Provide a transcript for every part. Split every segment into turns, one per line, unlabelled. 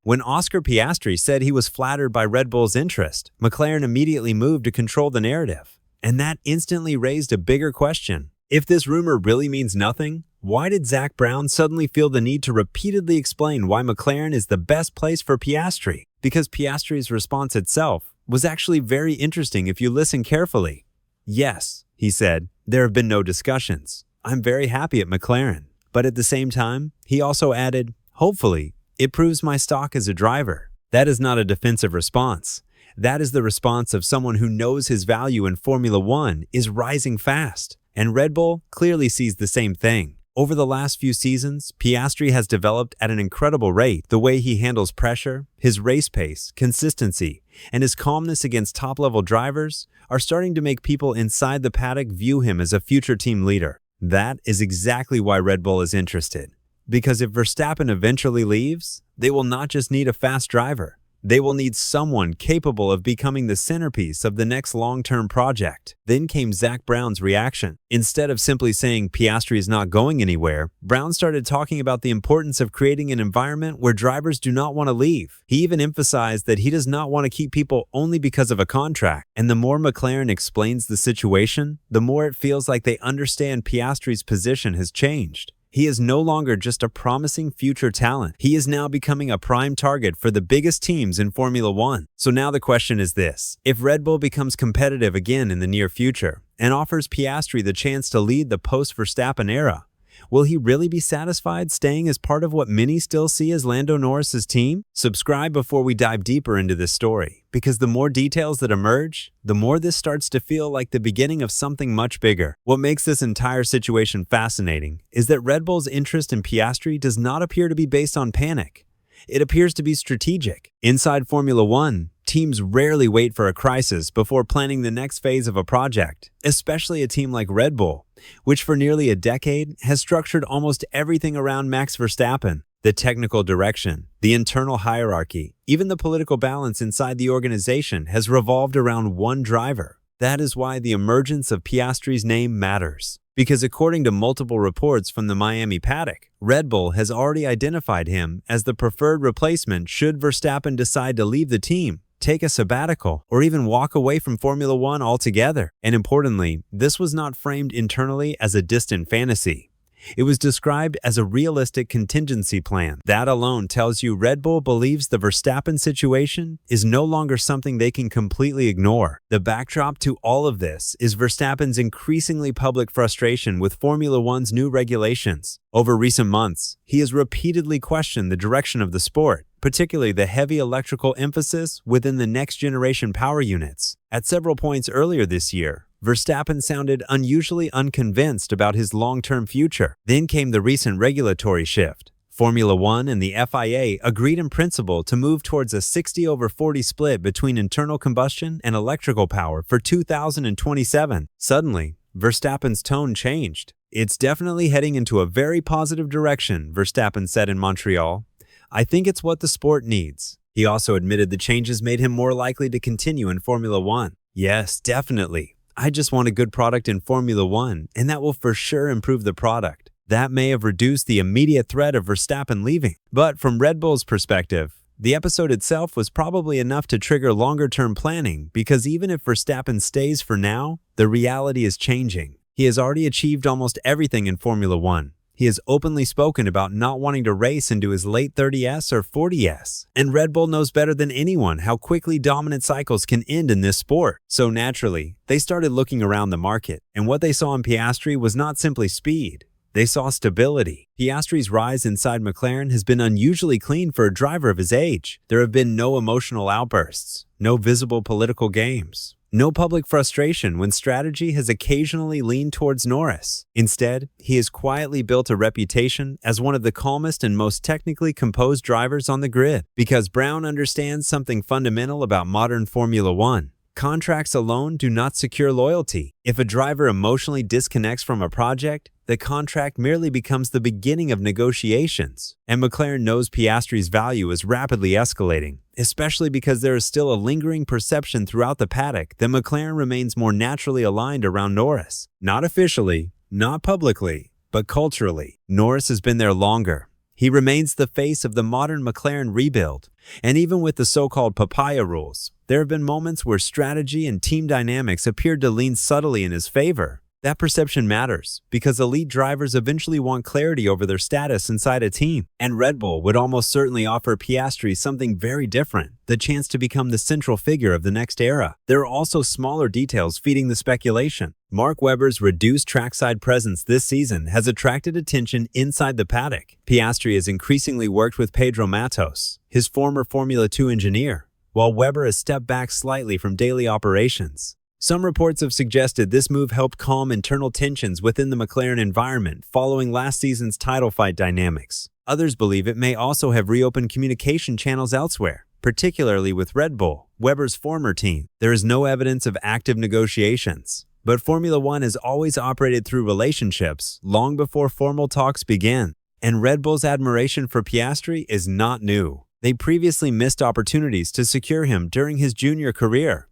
When Oscar Piastri said he was flattered by Red Bull's interest, McLaren immediately moved to control the narrative. And that instantly raised a bigger question. If this rumor really means nothing, why did Zak Brown suddenly feel the need to repeatedly explain why McLaren is the best place for Piastri? Because Piastri's response itself was actually very interesting if you listen carefully. Yes, he said, there have been no discussions. I'm very happy at McLaren. But at the same time, he also added, hopefully, it proves my stock as a driver. That is not a defensive response. That is the response of someone who knows his value in Formula One is rising fast. And Red Bull clearly sees the same thing. Over the last few seasons, Piastri has developed at an incredible rate. The way he handles pressure, his race pace, consistency, and his calmness against top-level drivers are starting to make people inside the paddock view him as a future team leader. That is exactly why Red Bull is interested. Because if Verstappen eventually leaves, they will not just need a fast driver. They will need someone capable of becoming the centerpiece of the next long-term project. Then came Zak Brown's reaction. Instead of simply saying Piastri is not going anywhere, Brown started talking about the importance of creating an environment where drivers do not want to leave. He even emphasized that he does not want to keep people only because of a contract. And the more McLaren explains the situation, the more it feels like they understand Piastri's position has changed. He is no longer just a promising future talent. He is now becoming a prime target for the biggest teams in Formula One. So now the question is this. If Red Bull becomes competitive again in the near future and offers Piastri the chance to lead the post-Verstappen era, will he really be satisfied staying as part of what many still see as Lando Norris's team? Subscribe before we dive deeper into this story, because the more details that emerge, the more this starts to feel like the beginning of something much bigger. What makes this entire situation fascinating is that Red Bull's interest in Piastri does not appear to be based on panic. It appears to be strategic. Inside Formula One, teams rarely wait for a crisis before planning the next phase of a project, especially a team like Red Bull, which for nearly a decade has structured almost everything around Max Verstappen. The technical direction, the internal hierarchy, even the political balance inside the organization has revolved around one driver. That is why the emergence of Piastri's name matters. Because according to multiple reports from the Miami paddock, Red Bull has already identified him as the preferred replacement should Verstappen decide to leave the team, take a sabbatical, or even walk away from Formula One altogether. And importantly, this was not framed internally as a distant fantasy. It was described as a realistic contingency plan. That alone tells you Red Bull believes the Verstappen situation is no longer something they can completely ignore. The backdrop to all of this is Verstappen's increasingly public frustration with Formula One's new regulations. Over recent months, he has repeatedly questioned the direction of the sport, particularly the heavy electrical emphasis within the next-generation power units. At several points earlier this year, Verstappen sounded unusually unconvinced about his long-term future. Then came the recent regulatory shift. Formula One and the FIA agreed in principle to move towards a 60/40 split between internal combustion and electrical power for 2027. Suddenly, Verstappen's tone changed. "It's definitely heading into a very positive direction," Verstappen said in Montreal. "I think it's what the sport needs." He also admitted the changes made him more likely to continue in Formula One. "Yes, definitely. I just want a good product in Formula One, and that will for sure improve the product." That may have reduced the immediate threat of Verstappen leaving. But from Red Bull's perspective, the episode itself was probably enough to trigger longer-term planning, because even if Verstappen stays for now, the reality is changing. He has already achieved almost everything in Formula One. He has openly spoken about not wanting to race into his late 30s or 40s. And Red Bull knows better than anyone how quickly dominant cycles can end in this sport. So naturally, they started looking around the market. And what they saw in Piastri was not simply speed. They saw stability. Piastri's rise inside McLaren has been unusually clean for a driver of his age. There have been no emotional outbursts, no visible political games, no public frustration when strategy has occasionally leaned towards Norris. Instead, he has quietly built a reputation as one of the calmest and most technically composed drivers on the grid. Because Brown understands something fundamental about modern Formula One. Contracts alone do not secure loyalty. If a driver emotionally disconnects from a project, the contract merely becomes the beginning of negotiations. And McLaren knows Piastri's value is rapidly escalating, especially because there is still a lingering perception throughout the paddock that McLaren remains more naturally aligned around Norris. Not officially, not publicly, but culturally. Norris has been there longer. He remains the face of the modern McLaren rebuild, and even with the so-called papaya rules, there have been moments where strategy and team dynamics appeared to lean subtly in his favor. That perception matters because elite drivers eventually want clarity over their status inside a team, and Red Bull would almost certainly offer Piastri something very different, the chance to become the central figure of the next era. There are also smaller details feeding the speculation. Mark Webber's reduced trackside presence this season has attracted attention inside the paddock. Piastri has increasingly worked with Pedro Matos, his former Formula 2 engineer, while Webber has stepped back slightly from daily operations. Some reports have suggested this move helped calm internal tensions within the McLaren environment following last season's title fight dynamics. Others believe it may also have reopened communication channels elsewhere, particularly with Red Bull, Webber's former team. There is no evidence of active negotiations, but Formula One has always operated through relationships long before formal talks begin. And Red Bull's admiration for Piastri is not new. They previously missed opportunities to secure him during his junior career.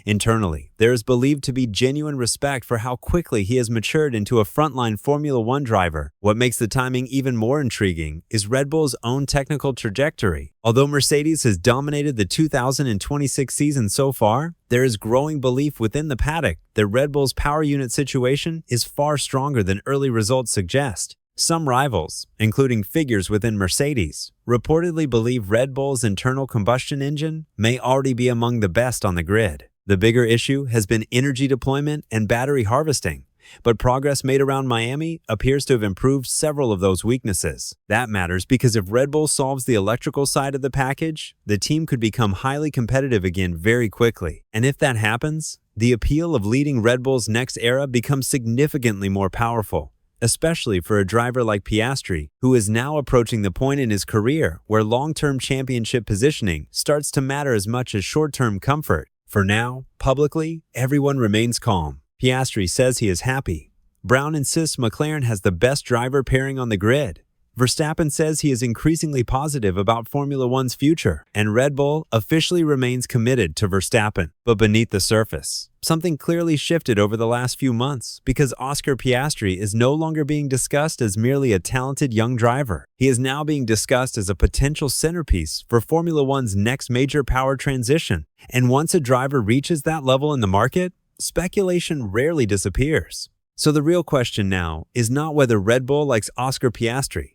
Internally, there is believed to be genuine respect for how quickly he has matured into a frontline Formula One driver. What makes the timing even more intriguing is Red Bull's own technical trajectory. Although Mercedes has dominated the 2026 season so far, there is growing belief within the paddock that Red Bull's power unit situation is far stronger than early results suggest. Some rivals, including figures within Mercedes, reportedly believe Red Bull's internal combustion engine may already be among the best on the grid. The bigger issue has been energy deployment and battery harvesting, but progress made around Miami appears to have improved several of those weaknesses. That matters because if Red Bull solves the electrical side of the package, the team could become highly competitive again very quickly. And if that happens, the appeal of leading Red Bull's next era becomes significantly more powerful, especially for a driver like Piastri, who is now approaching the point in his career where long-term championship positioning starts to matter as much as short-term comfort. For now, publicly, everyone remains calm. Piastri says he is happy. Brown insists McLaren has the best driver pairing on the grid. Verstappen says he is increasingly positive about Formula One's future, and Red Bull officially remains committed to Verstappen. But beneath the surface, something clearly shifted over the last few months because Oscar Piastri is no longer being discussed as merely a talented young driver. He is now being discussed as a potential centerpiece for Formula One's next major power transition. And once a driver reaches that level in the market, speculation rarely disappears. So the real question now is not whether Red Bull likes Oscar Piastri.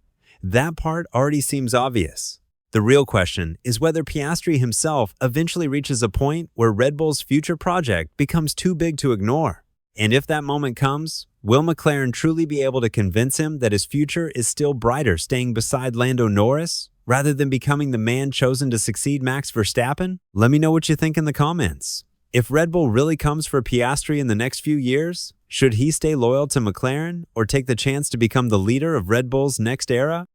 That part already seems obvious. The real question is whether Piastri himself eventually reaches a point where Red Bull's future project becomes too big to ignore. And if that moment comes, will McLaren truly be able to convince him that his future is still brighter staying beside Lando Norris, rather than becoming the man chosen to succeed Max Verstappen? Let me know what you think in the comments. If Red Bull really comes for Piastri in the next few years, should he stay loyal to McLaren or take the chance to become the leader of Red Bull's next era?